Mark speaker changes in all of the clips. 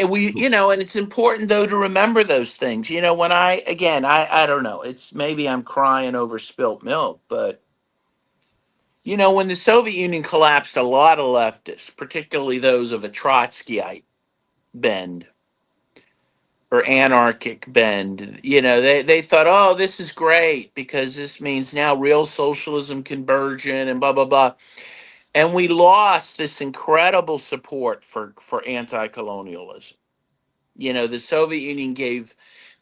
Speaker 1: And and it's important though to remember those things. When I don't know, it's maybe I'm crying over spilt milk, but when the Soviet Union collapsed, a lot of leftists, particularly those of a Trotskyite bend or anarchic bend, they thought, oh, this is great because this means now real socialism convergent and blah blah blah. And we lost this incredible support for anti-colonialism. The Soviet Union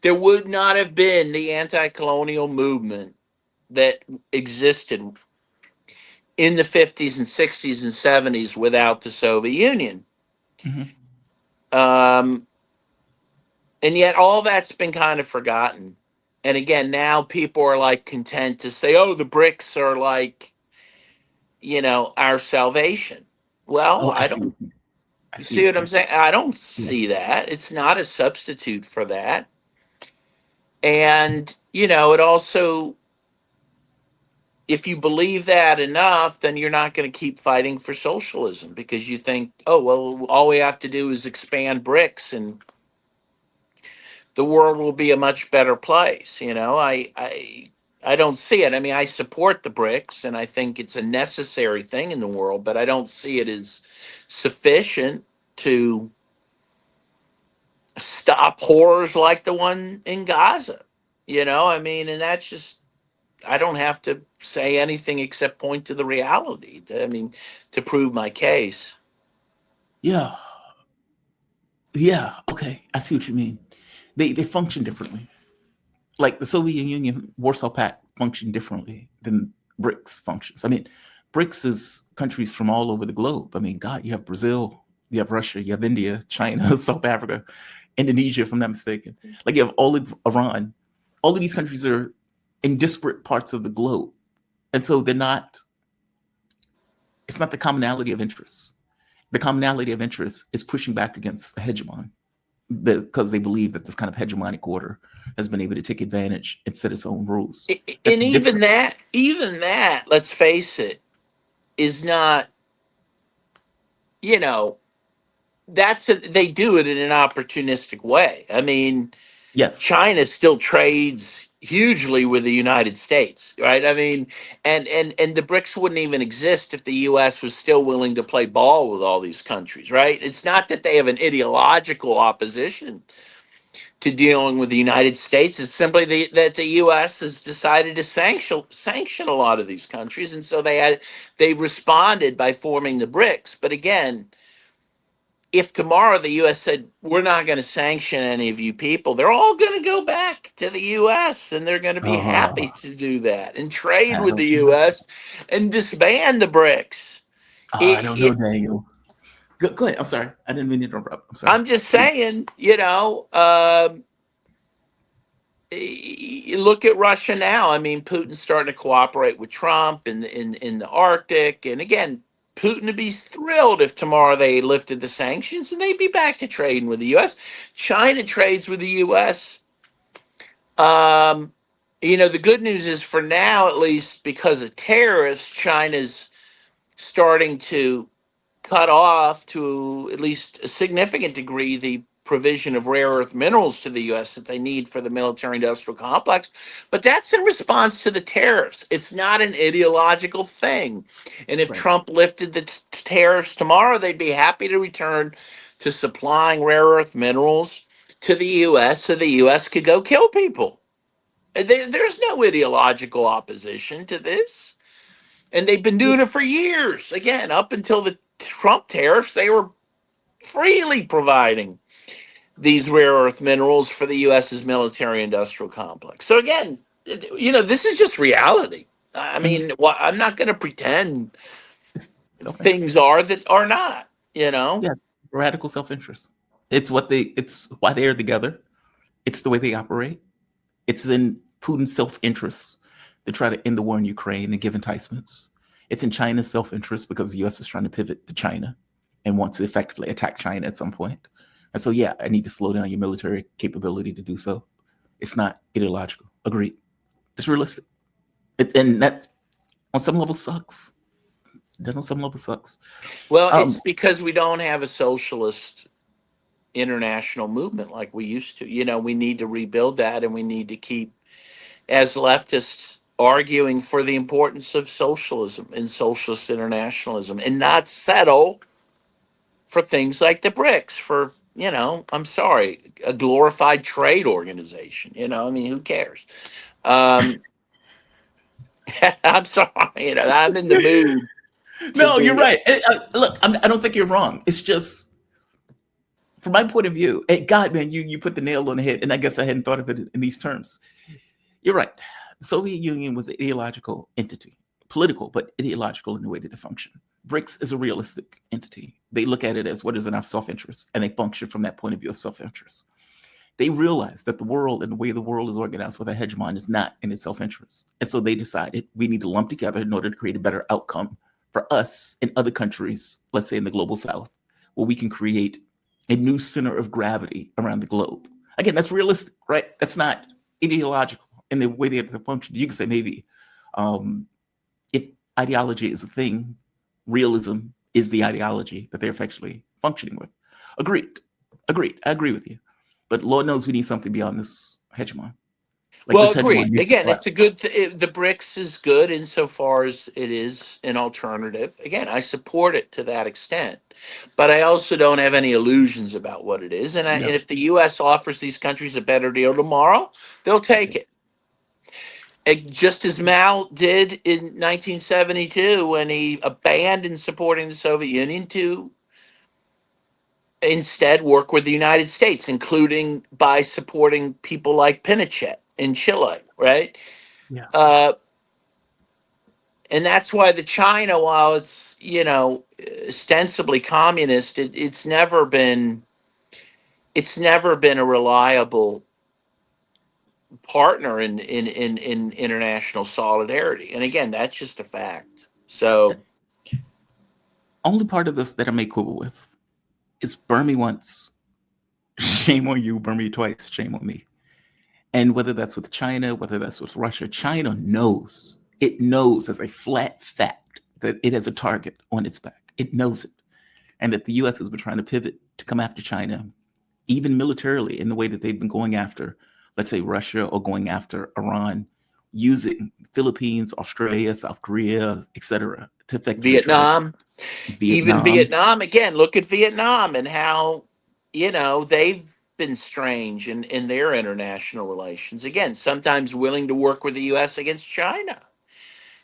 Speaker 1: there would not have been the anti-colonial movement that existed in the 50s and 60s and 70s without the Soviet Union.
Speaker 2: Mhm.
Speaker 1: Um, and yet all that's been kind of forgotten. And again, now people are like content to say, oh, the BRICS are like, our salvation. Well,
Speaker 2: Oh, I
Speaker 1: I
Speaker 2: see.
Speaker 1: don't
Speaker 2: I
Speaker 1: see
Speaker 2: see.
Speaker 1: what I'm saying. I don't
Speaker 2: Yeah.
Speaker 1: see that. It's not a substitute for that. And, it also, if you believe that enough, then you're not going to keep fighting for socialism because you think, oh, well, all we have to do is expand BRICS and the world will be a much better place. I don't see it. I mean, I support the BRICS and I think it's a necessary thing in the world, but I don't see it as sufficient to stop horrors like the one in Gaza. I mean, and that's just, I don't have to say anything except point to the reality. I mean, to prove my case.
Speaker 2: Yeah. Yeah. Okay. I see what you mean. They function differently. Like the Soviet Union, Warsaw Pact functioned differently than BRICS functions. I mean, BRICS is countries from all over the globe. I mean, God, you have Brazil, you have Russia, you have India, China, South Africa, Indonesia, if I'm not mistaken. Like you have all of Iran. All of these countries are in disparate parts of the globe. And so they're not, it's not the commonality of interests. The commonality of interest is pushing back against a hegemon because they believe that this kind of hegemonic order has been able to take advantage and set its own rules.
Speaker 1: And
Speaker 2: That's different.
Speaker 1: even that, let's face it, is not, you know, they do it in an opportunistic way. I mean,
Speaker 2: Yes.
Speaker 1: China still trades hugely with the United States, right? I mean, and the BRICS wouldn't even exist if the US was still willing to play ball with all these countries, right? It's not that they have an ideological opposition to dealing with the United States. It's simply that the U.S. has decided to sanction a lot of these countries, and so they responded by forming the BRICS. But again, if tomorrow the U.S. said we're not going to sanction any of you people, they're all going to go back to the U.S. and they're going to be happy
Speaker 2: Uh,
Speaker 1: to do that and trade
Speaker 2: I
Speaker 1: with the
Speaker 2: don't know.
Speaker 1: U.S. and disband the BRICS.
Speaker 2: I don't know,
Speaker 1: It,
Speaker 2: Daniel. Go ahead. I'm sorry. I didn't mean to interrupt. I'm sorry.
Speaker 1: I'm just
Speaker 2: Please.
Speaker 1: saying, you look at Russia now. I mean, Putin's starting to cooperate with Trump in the Arctic, and again, Putin would be thrilled if tomorrow they lifted the sanctions and they'd be back to trading with the U.S. China trades with the U.S. Um, the good news is for now, at least because of tariffs, China's starting to cut off to at least a significant degree the provision of rare earth minerals to the U.S. that they need for the military industrial complex. But that's in response to the tariffs. It's not an ideological thing. And if
Speaker 2: Right.
Speaker 1: Trump lifted the tariffs tomorrow, they'd be happy to return to supplying rare earth minerals to the U.S. so the U.S. could go kill people. There's no ideological opposition to this. And they've been
Speaker 2: Yeah.
Speaker 1: doing it for years. Again, up until the Trump tariffs, they were freely providing these rare earth minerals for the U.S.'s military industrial complex. So again, this is just reality. I
Speaker 2: Mhm.
Speaker 1: mean, I'm not going to pretend
Speaker 2: It's
Speaker 1: things
Speaker 2: self-interest.
Speaker 1: are that are not.
Speaker 2: Yes. Radical self-interest. It's why they are together. It's the way they operate. It's in Putin's self-interest to try to end the war in Ukraine and give enticements. It's in China's self-interest because the US is trying to pivot to China and wants to effectively attack China at some point. And so, yeah, I need to slow down your military capability to do so. It's not ideological. Agreed. It's realistic. And that on some level sucks. That on some level sucks.
Speaker 1: Well, it's
Speaker 2: Um,
Speaker 1: because we don't have a socialist international movement like we used to. We need to rebuild that, and we need to keep, as leftists, arguing for the importance of socialism and socialist internationalism, and not settle for things like the BRICS, for, I'm sorry, a glorified trade organization. I mean, who cares? Um, I'm sorry, I'm in the mood to
Speaker 2: No, you're
Speaker 1: be.
Speaker 2: right. Look, I don't think you're wrong. It's just from my point of view. God, man, you put the nail on the head, and I guess I hadn't thought of it in these terms. You're right. The Soviet Union was an ideological entity, political, but ideological in the way that it functioned. BRICS is a realistic entity. They look at it as what is in our self-interest, and they function from that point of view of self-interest. They realize that the world and the way the world is organized with a hegemon is not in its self-interest. And so they decided we need to lump together in order to create a better outcome for us in other countries, let's say in the global south, where we can create a new center of gravity around the globe. Again, that's realistic, right? That's not ideological in the way they have to function. You can say maybe if ideology is a thing, realism is the ideology that they're effectively functioning with. Agreed. Agreed. I agree with you. But Lord knows we need something beyond this hegemon. Like
Speaker 1: Well,
Speaker 2: this hegemon
Speaker 1: agreed.
Speaker 2: needs to
Speaker 1: Again, it's
Speaker 2: collapse.
Speaker 1: a the BRICS is good insofar as it is an alternative. Again, I support it to that extent, but I also don't have any illusions about what it is. And
Speaker 2: Yeah.
Speaker 1: if the U.S. offers these countries a better deal tomorrow, they'll take
Speaker 2: Okay.
Speaker 1: it. Just as Mao did in 1972 when he abandoned supporting the Soviet Union to instead work with the United States, including by supporting people like Pinochet in Chile, right?
Speaker 2: Yeah.
Speaker 1: Uh, and that's why the China, while it's ostensibly communist, it's never been a reliable partner in international solidarity. And again, that's just a fact. So
Speaker 2: Only part of this that I may quibble with is burn me once, shame on you, burn me twice, shame on me. And whether that's with China, whether that's with Russia, China knows. It knows as a flat fact that it has a target on its back. It knows it. And that the US has been trying to pivot to come after China, even militarily, in the way that they've been going after, let's say, Russia or going after Iran, using Philippines, Australia, South Korea, etc., to effectively try to
Speaker 1: Vietnam, even
Speaker 2: Vietnam.
Speaker 1: Vietnam, again, look at Vietnam and how, they've been strange in their international relations. Again, sometimes willing to work with the U.S. against China.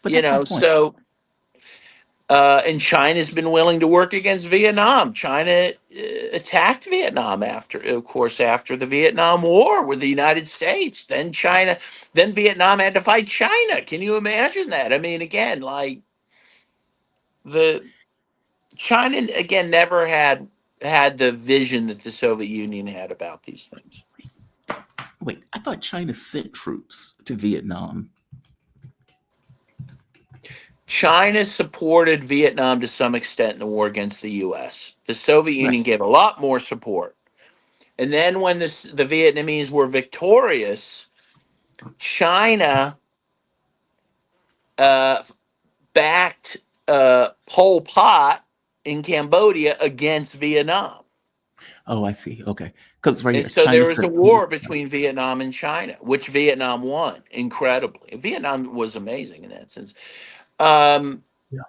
Speaker 2: But that's my point.
Speaker 1: So and China's been willing to work against Vietnam. China attacked Vietnam after the Vietnam War with the United States. Then Vietnam had to fight China. Can you imagine that? I mean, again, like the China again never had the vision that the Soviet Union had about these things.
Speaker 2: Wait, I thought China sent troops to Vietnam.
Speaker 1: China supported Vietnam to some extent in the war against the U.S. The Soviet
Speaker 2: Right.
Speaker 1: Union gave a lot more support. And then when the Vietnamese were victorious, China uh, backed Pol Pot in Cambodia against Vietnam.
Speaker 2: Oh, I see. Okay. Because right
Speaker 1: And
Speaker 2: here,
Speaker 1: so
Speaker 2: China
Speaker 1: there was a
Speaker 2: said,
Speaker 1: war between Vietnam and China, which Vietnam won incredibly. Vietnam was amazing in that sense. Um,
Speaker 2: yeah.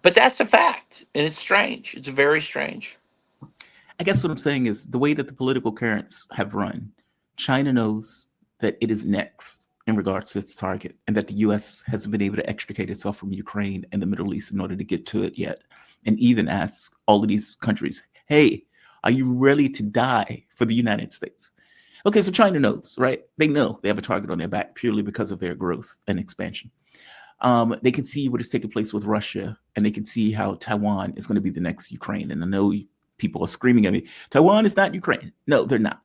Speaker 1: but that's a fact, and it's strange. It's very strange.
Speaker 2: I guess what I'm saying is the way that the political currents have run, China knows that it is next in regards to its target, and that the US hasn't been able to extricate itself from Ukraine and the Middle East in order to get to it yet. And even ask all of these countries, hey, are you ready to die for the United States? Okay, so China knows, right? They know they have a target on their back purely because of their growth and expansion. They can see what is taking place with Russia, and they can see how Taiwan is going to be the next Ukraine. And I know people are screaming at me, Taiwan is not Ukraine. No, they're not.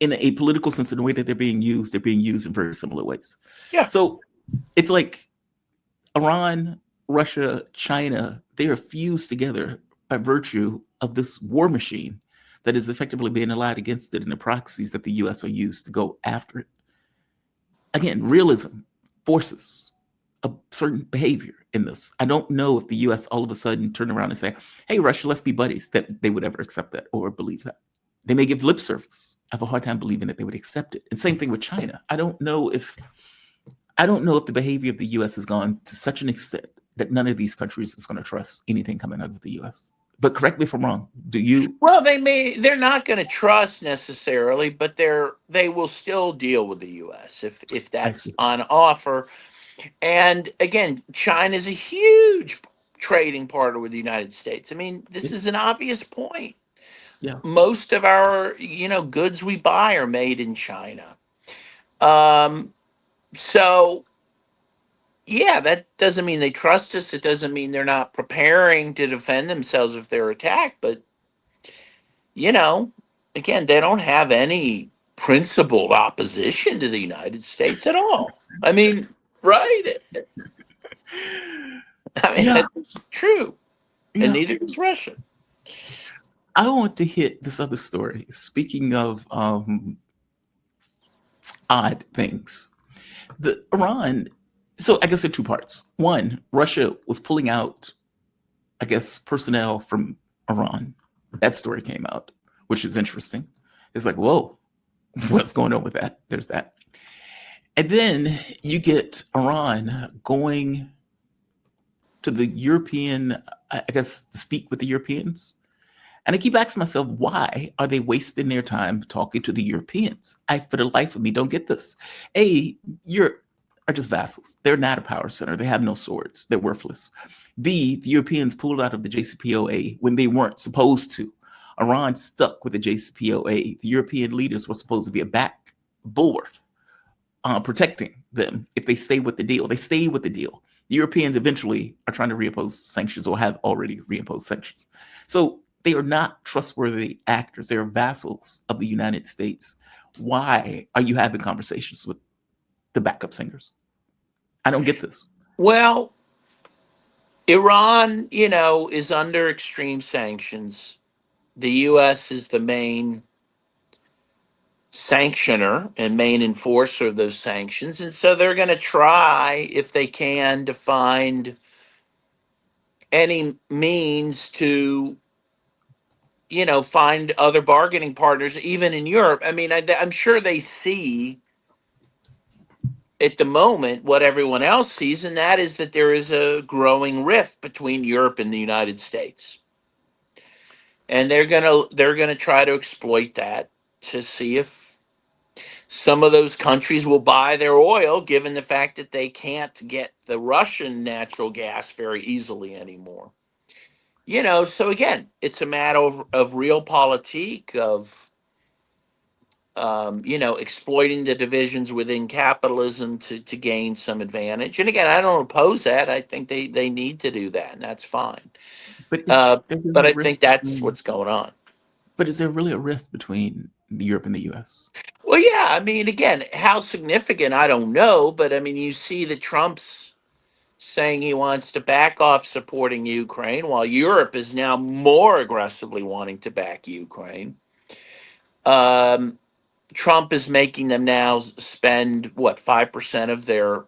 Speaker 2: In a political sense, in the way that they're being used in very similar ways.
Speaker 1: Yeah.
Speaker 2: So it's like Iran, Russia, China, they are fused together by virtue of this war machine that is effectively being allowed against it, and the proxies that the US are used to go after it. Again, realism forces a certain behavior in this. I don't know if the US all of a sudden turn around and say, hey, Russia, let's be buddies, that they would ever accept that or believe that. They may give lip service. I have a hard time believing that they would accept it. And same thing with China. I don't know if the behavior of the U.S. has gone to such an extent that none of these countries is going to trust anything coming out of the U.S. But correct me if I'm wrong. Do you?
Speaker 1: Well, they're not going to trust necessarily, but they will still deal with the US if
Speaker 2: I
Speaker 1: that's
Speaker 2: see.
Speaker 1: on offer. And again, China is a huge trading partner with the United States. I mean, this
Speaker 2: Yeah.
Speaker 1: is an obvious point.
Speaker 2: Yeah.
Speaker 1: Most of our, goods we buy are made in China. Um, so yeah, that doesn't mean they trust us. It doesn't mean they're not preparing to defend themselves if they're attacked. But you know, again, they don't have any principled opposition to the United States at all. I mean, right? I mean,
Speaker 2: Yeah.
Speaker 1: it's true, and
Speaker 2: Yeah.
Speaker 1: neither is Russia.
Speaker 2: I want to hit this other story. Speaking of odd things, the Iran. So I guess there are two parts. One, Russia was pulling out, I guess, personnel from Iran. That story came out, which is interesting. It's like, whoa, what's going on with that? There's that. And then you get Iran going to the European, I guess, to speak with the Europeans. And I keep asking myself, why are they wasting their time talking to the Europeans? I, for the life of me, don't get this. A, Europe are just vassals. They're not a power center. They have no swords. They're worthless. B, the Europeans pulled out of the JCPOA when they weren't supposed to. Iran stuck with the JCPOA. The European leaders were supposed to be a back bulwark, protecting them if they stay with the deal. They stay with the deal. The Europeans eventually are trying to reimpose sanctions or have already reimposed sanctions. So they are not trustworthy actors. They are vassals of the United States. Why are you having conversations with the backup singers? I don't get this.
Speaker 1: Well, Iran, is under extreme sanctions. The U.S. is the main sanctioner and main enforcer of those sanctions, and so they're going to try, if they can, to find any means to find other bargaining partners, even in Europe. I mean, I'm sure they see at the moment what everyone else sees, and that is that there is a growing rift between Europe and the United States, and they're gonna try to exploit that to see if some of those countries will buy their oil, given the fact that they can't get the Russian natural gas very easily anymore. So again, it's a matter of realpolitik, of exploiting the divisions within capitalism to gain some advantage. And again, I don't oppose that. I think they need to do that, and that's fine.
Speaker 2: But is
Speaker 1: Uh,
Speaker 2: there really
Speaker 1: but
Speaker 2: a
Speaker 1: I
Speaker 2: rift
Speaker 1: think that's
Speaker 2: between?
Speaker 1: what's going on.
Speaker 2: But is there really a rift between Europe and the U.S.?
Speaker 1: Well, yeah, I mean, again, how significant, I don't know, but I mean, you see that Trump's saying he wants to back off supporting Ukraine, while Europe is now more aggressively wanting to back Ukraine. Um, Trump is making them now spend what 5% of their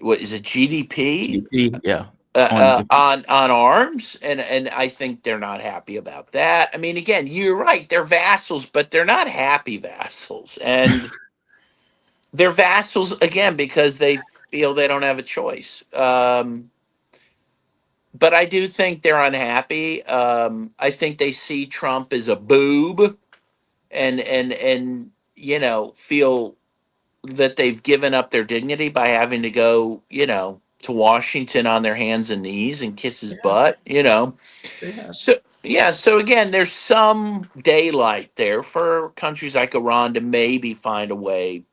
Speaker 1: what is it GDP
Speaker 2: GDP, yeah, on different.
Speaker 1: on arms, and I think they're not happy about that. I mean, again, you're right; they're vassals, but they're not happy vassals, and they're vassals again because they feel they don't have a choice. But I do think they're unhappy. I think they see Trump as a boob, and feel that they've given up their dignity by having to go, to Washington on their hands and knees and kiss his
Speaker 2: Yeah,
Speaker 1: butt.
Speaker 2: they have.
Speaker 1: So yeah, so again, there's some daylight there for countries like Iran to maybe find a way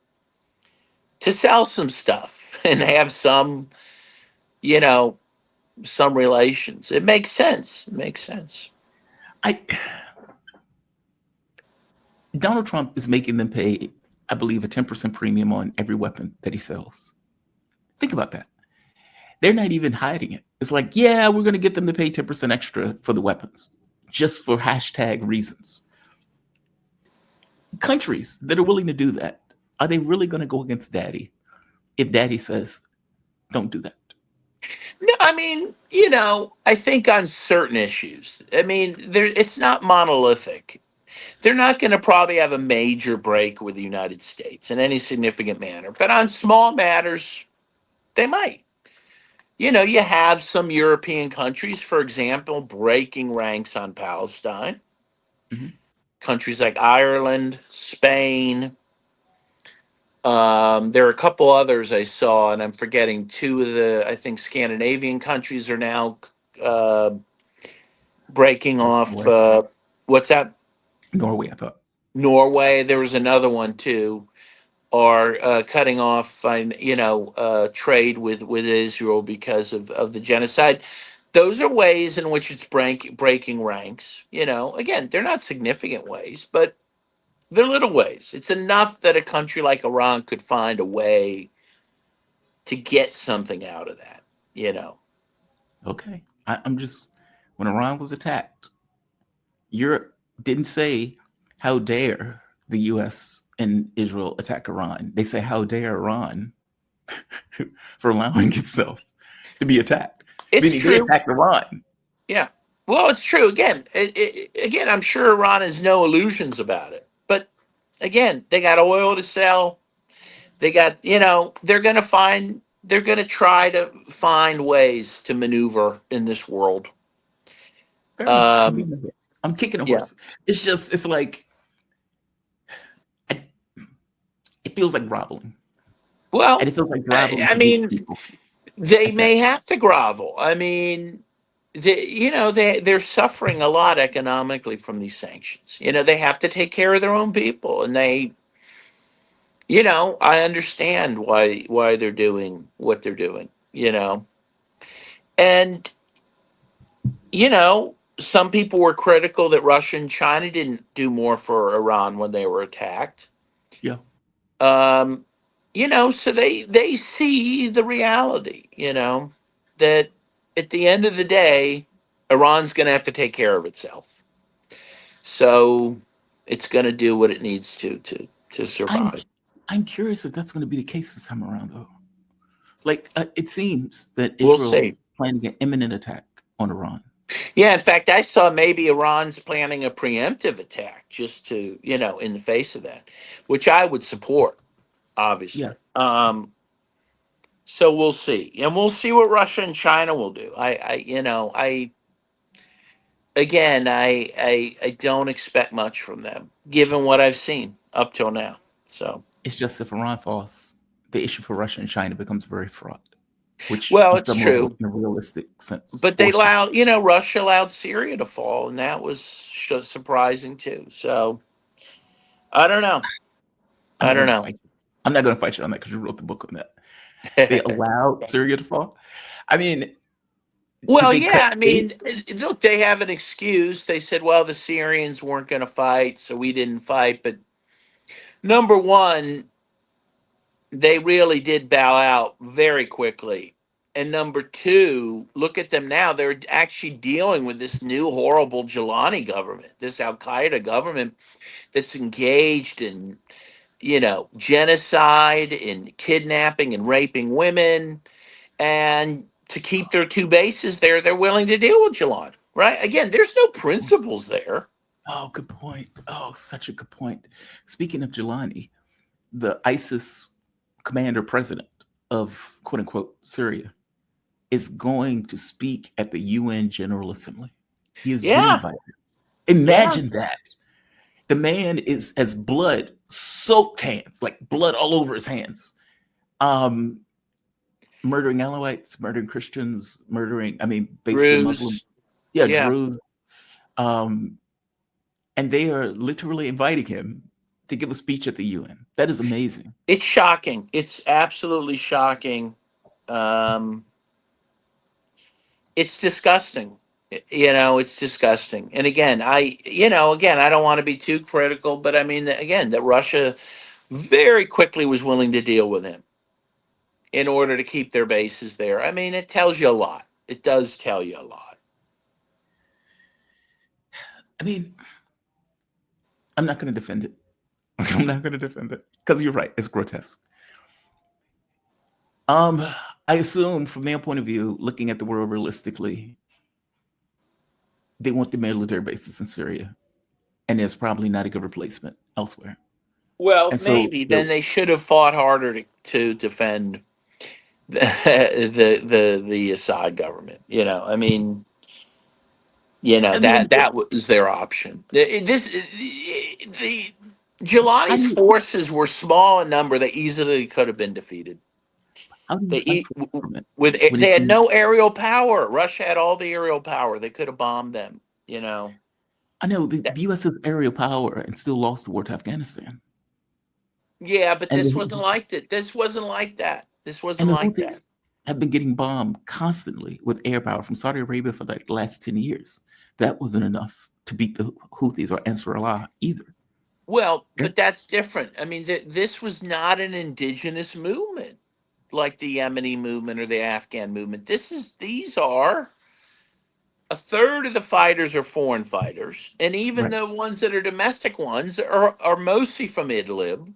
Speaker 1: to sell some stuff and have you know, some relations. It makes sense. It makes sense.
Speaker 2: I Donald Trump is making them pay, I believe, a 10% premium on every weapon that he sells. Think about that. They're not even hiding it. It's like, yeah, we're going to get them to pay 10% extra for the weapons, just for hashtag reasons. Countries that are willing to do that, are they really going to go against daddy if daddy says, don't do that?
Speaker 1: No, I mean, I think on certain issues, I mean, it's not monolithic. They're not going to probably have a major break with the United States in any significant manner, but on small matters, they might. You have some European countries, for example, breaking ranks on Palestine.
Speaker 2: Mhm.
Speaker 1: Countries like Ireland, Spain. There are a couple others I saw, and I'm forgetting two of the, I think, Scandinavian countries are now uh, breaking
Speaker 2: Like
Speaker 1: off.
Speaker 2: Norway.
Speaker 1: What's that?
Speaker 2: Norway, I thought.
Speaker 1: Norway. There was another one too. Are cutting off, trade with Israel because of the genocide. Those are ways in which it's breaking ranks. Again, they're not significant ways, but they're little ways. It's enough that a country like Iran could find a way to get something out of that. You know.
Speaker 2: Okay. I'm just, when Iran was attacked, Europe didn't say, how dare the US and Israel attack Iran. They say, how dare Iran for allowing itself to be attacked.
Speaker 1: It's
Speaker 2: Meaning they
Speaker 1: true.
Speaker 2: attacked Iran.
Speaker 1: Yeah. Well, it's true. Again, I'm sure Iran has no illusions about it. But again, they got oil to sell. They got, they're going to try to find ways to maneuver in this world.
Speaker 2: Fair enough. I'm
Speaker 1: Um,
Speaker 2: being a horse. I'm kicking a
Speaker 1: yeah.
Speaker 2: horse. It's just, it's like, I, it feels like groveling. And
Speaker 1: Well,
Speaker 2: it feels like
Speaker 1: I,
Speaker 2: groveling
Speaker 1: I
Speaker 2: to weak
Speaker 1: mean,
Speaker 2: people
Speaker 1: they
Speaker 2: at that.
Speaker 1: may have to grovel. I mean, they're suffering a lot economically from these sanctions. They have to take care of their own people, and I understand why they're doing what they're doing. And some people were critical that Russia and China didn't do more for Iran when they were attacked.
Speaker 2: Yeah.
Speaker 1: Um, so they see the reality. That at the end of the day, Iran's going to have to take care of itself. So it's going to do what it needs to
Speaker 2: I'm
Speaker 1: survive.
Speaker 2: I'm curious if that's going to be the case this time around, though. Like, it seems that
Speaker 1: We'll
Speaker 2: Israel
Speaker 1: see.
Speaker 2: is planning an imminent attack on Iran.
Speaker 1: Yeah, in fact, I saw maybe Iran's planning a preemptive attack just to, in the face of that, which I would support,
Speaker 2: Yeah.
Speaker 1: obviously. So we'll see, and we'll see what Russia and China will do. I don't expect much from them, given what I've seen up till now. So,
Speaker 2: It's just if Iran falls, the issue for Russia and China becomes very fraught, which
Speaker 1: well,
Speaker 2: on
Speaker 1: it's
Speaker 2: some level,
Speaker 1: true,
Speaker 2: in a realistic sense,
Speaker 1: but
Speaker 2: forces.
Speaker 1: Russia allowed Syria to fall, and that was surprising too. So, I don't know.
Speaker 2: I'm
Speaker 1: I
Speaker 2: not
Speaker 1: don't
Speaker 2: going to
Speaker 1: know.
Speaker 2: fight you. I'm not going to fight you on that because you wrote the book on that. They allowed Syria to fall. I mean, did
Speaker 1: Well,
Speaker 2: they cut
Speaker 1: yeah, I
Speaker 2: bait?
Speaker 1: mean, look, they have an excuse. They said, well, the Syrians weren't going to fight, so we didn't fight. But number one, they really did bow out very quickly. And number two, look at them now. They're actually dealing with this new horrible Jelani government, this Al Qaeda government that's engaged in, genocide and kidnapping and raping women. And to keep their two bases there, they're willing to deal with Jelani, right? Again, there's no principles there.
Speaker 2: Oh, good point. Oh, such a good point. Speaking of Jelani, the ISIS commander president of quote unquote Syria is going to speak at the UN General Assembly. He has been
Speaker 1: Yeah,
Speaker 2: invited.
Speaker 1: yeah,
Speaker 2: Imagine that. The man is as blood soaked hands, like blood all over his hands. Um, Murdering Alawites, murdering Christians, murdering, I mean, basically Muslims.
Speaker 1: Druze.
Speaker 2: Yeah,
Speaker 1: Yeah,
Speaker 2: Druze. Um, and they are literally inviting him to give a speech at the UN. That is amazing.
Speaker 1: it's shocking. It's absolutely shocking. Um, it's disgusting. It's disgusting. And again, I don't want to be too critical, but I mean, again, that Russia very quickly was willing to deal with him in order to keep their bases there. I mean, it tells you a lot. It does tell you a lot.
Speaker 2: I mean, I'm not going to defend it. I'm not going to defend it because you're right. It's grotesque. Um, I assume from their point of view, looking at the world realistically, they want the military bases in Syria. and there's probably not a good replacement elsewhere.
Speaker 1: Well,
Speaker 2: And so
Speaker 1: maybe then they should have fought harder to defend the Assad government. I mean,
Speaker 2: I mean,
Speaker 1: that was their option. The
Speaker 2: how do
Speaker 1: Giuliani's
Speaker 2: you
Speaker 1: forces were small in number; they easily could have been defeated. They
Speaker 2: fight for
Speaker 1: eat
Speaker 2: government when
Speaker 1: they
Speaker 2: it's
Speaker 1: had no aerial power. Russia had all the aerial power; they could have bombed them.
Speaker 2: I know
Speaker 1: That-
Speaker 2: the U.S. has aerial power and still lost the war to Afghanistan,
Speaker 1: yeah, but
Speaker 2: and
Speaker 1: this wasn't like that. This wasn't like that. This wasn't
Speaker 2: the
Speaker 1: like that.
Speaker 2: Houthis have been getting bombed constantly with air power from Saudi Arabia for like the last 10 years. That wasn't enough to beat the Houthis or Ansarallah either.
Speaker 1: Well,
Speaker 2: Air-
Speaker 1: but that's different. I mean, this was not an indigenous movement like the Yemeni movement or the Afghan movement. These are a third of the fighters are foreign fighters, and even
Speaker 2: Right.
Speaker 1: the ones that are domestic ones are mostly from Idlib.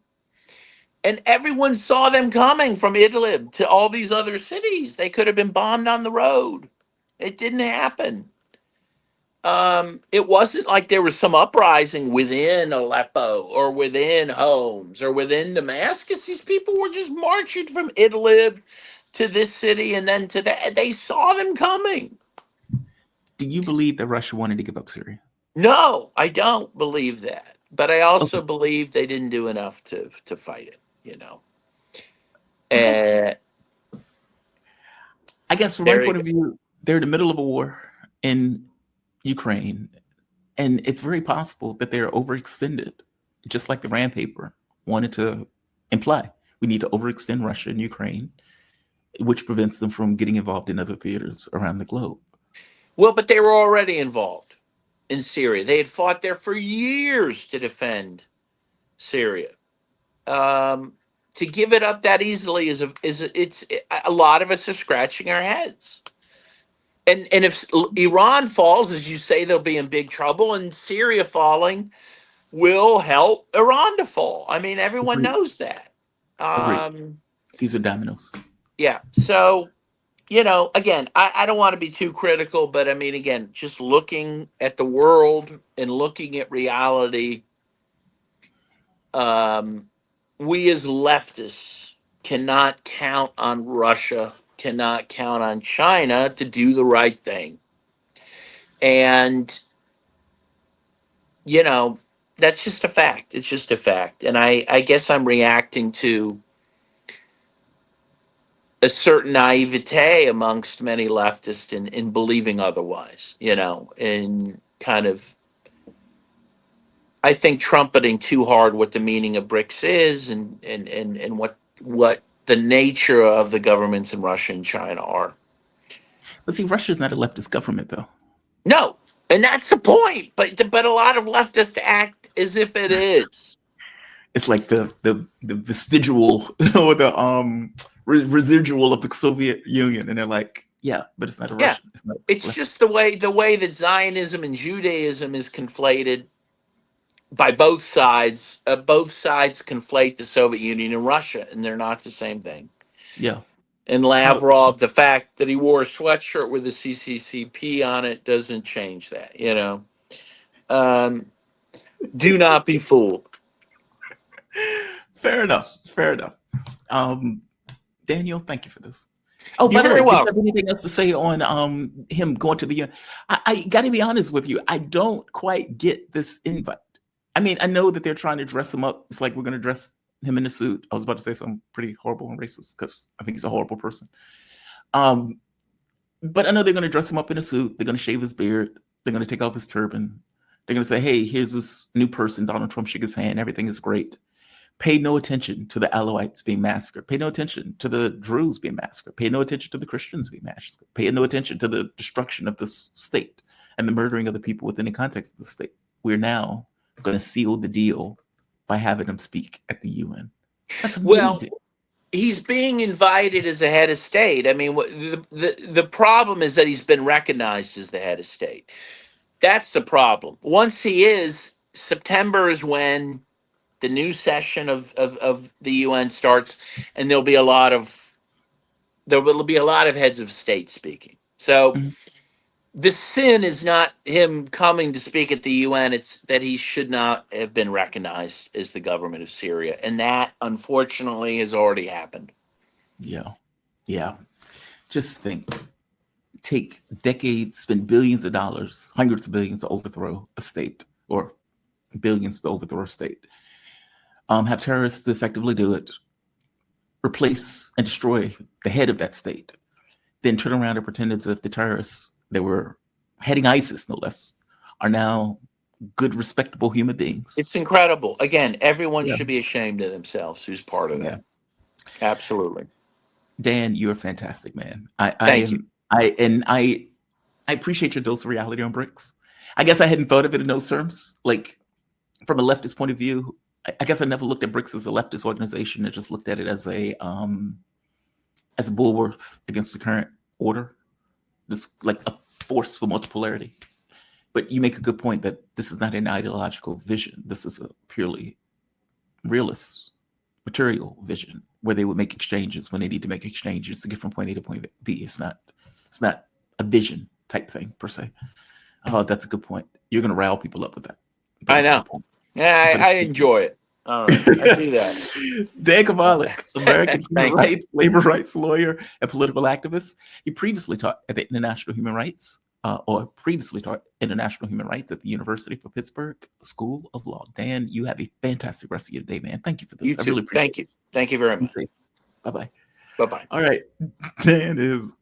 Speaker 1: And everyone saw them coming from Idlib to all these other cities. They could have been bombed on the road. It didn't happen. It wasn't like there was some uprising within Aleppo or within Homs or within Damascus. These people were just marching from Idlib to this city and then to that. They saw them coming.
Speaker 2: Do you believe that Russia wanted to give up Syria?
Speaker 1: No, I don't believe that. But I also
Speaker 2: Okay.
Speaker 1: believe they didn't do enough to fight it.
Speaker 2: Okay.
Speaker 1: And
Speaker 2: I guess from my
Speaker 1: there you
Speaker 2: point
Speaker 1: go.
Speaker 2: of view, they're in the middle of a war in Ukraine, and it's very possible that they're overextended, just like the Rand paper wanted to imply. We need to overextend Russia and Ukraine, which prevents them from getting involved in other theaters around the globe.
Speaker 1: Well, but they were already involved in Syria. They had fought there for years to defend Syria. Um, to give it up that easily it's a lot of us are scratching our heads. And if Iran falls, as you say, they'll be in big trouble, and Syria falling will help Iran to fall. I mean, everyone
Speaker 2: Agreed.
Speaker 1: knows that.
Speaker 2: Agreed.
Speaker 1: Um,
Speaker 2: These are dominoes.
Speaker 1: yeah. So, again, I don't want to be too critical, but I mean, again, just looking at the world and looking at reality, um, we as leftists cannot count on Russia, cannot count on China to do the right thing. And, you know, that's just a fact. It's just a fact. And I guess I'm reacting to a certain naivete amongst many leftists in believing otherwise, and kind of, I think, trumpeting too hard what the meaning of BRICS is and what the nature of the governments in Russia and China are.
Speaker 2: But see, Russia's not a leftist government, though.
Speaker 1: No, and that's the point. But a lot of leftists act as if it is.
Speaker 2: It's like the vestigial or the residual of the Soviet Union, and they're like, yeah, but it's not a
Speaker 1: Yeah,
Speaker 2: Russian. It's not
Speaker 1: it's
Speaker 2: left.
Speaker 1: just the way that Zionism and Judaism is conflated by both sides. Both sides conflate the Soviet Union and Russia, and they're not the same thing.
Speaker 2: Yeah.
Speaker 1: And
Speaker 2: How
Speaker 1: Lavrov, the fact that he wore a sweatshirt with the CCCP on it doesn't change that. Um, do not be fooled.
Speaker 2: fair enough. Fair enough. Um, Daniel, thank you for this. Oh,
Speaker 1: You're
Speaker 2: by the
Speaker 1: very
Speaker 2: way, did you have
Speaker 1: welcome.
Speaker 2: anything else to say on him going to the UN? I got to be honest with you. I don't quite get this invite. I mean, I know that they're trying to dress him up. It's like we're going to dress him in a suit. I was about to say something pretty horrible and racist because I think he's a horrible person. Um, but I know they're going to dress him up in a suit. They're going to shave his beard. They're going to take off his turban. They're going to say, "Hey, here's this new person." Donald Trump shook his hand. Everything is great. Pay no attention to the Alawites being massacred. Pay no attention to the Druze being massacred. Pay no attention to the Christians being massacred. Pay no attention to the destruction of this state and the murdering of the people within the context of the state. We're now going to seal the deal by having him speak at the UN. That's
Speaker 1: Well,
Speaker 2: amazing.
Speaker 1: he's being invited as a head of state. I mean, the problem is that he's been recognized as the head of state. That's the problem. Once he is, September is when the new session of the UN starts, and there will be a lot of heads of state speaking. So
Speaker 2: Mhm.
Speaker 1: the sin is not him coming to speak at the UN. It's that he should not have been recognized as the government of Syria, and that unfortunately has already happened.
Speaker 2: Yeah. Yeah. Just think, take decades, spend billions of dollars, hundreds of billions to overthrow a state, or billions to overthrow a state. Have terrorists effectively do it, replace and destroy the head of that state, then turn around and pretend as if the terrorists that were heading ISIS, no less, are now good, respectable human beings.
Speaker 1: It's incredible. Again, everyone
Speaker 2: Yeah.
Speaker 1: should be ashamed of themselves who's part of
Speaker 2: Yeah.
Speaker 1: that. Absolutely.
Speaker 2: Dan, you're fantastic, man. I
Speaker 1: Thank you.
Speaker 2: am I appreciate your dose of reality on BRICS. I guess I hadn't thought of it in those terms. Like, from a leftist point of view, I guess I never looked at BRICS as a leftist organization. I just looked at it as a bulwark against the current order, just like a force for multipolarity. But you make a good point that this is not an ideological vision. This is a purely realist, material vision where they would make exchanges when they need to make exchanges to get from point A to point B. It's not a vision type thing per se. Oh, that's a good point. You're going to rile people up with that. But
Speaker 1: I know. Yeah, I enjoy it. All right, I do that.
Speaker 2: Dan Kovalik, American human
Speaker 1: Thank you.
Speaker 2: rights, labor rights lawyer, and political activist. He previously taught at the International Human Rights, International Human Rights at the University for Pittsburgh School of Law. Dan, you have a fantastic rest of your day, man. Thank you for this.
Speaker 1: You
Speaker 2: I
Speaker 1: too.
Speaker 2: really appreciate
Speaker 1: Thank you. Thank you very much.
Speaker 2: it. Bye-bye.
Speaker 1: Bye-bye.
Speaker 2: All right. Dan is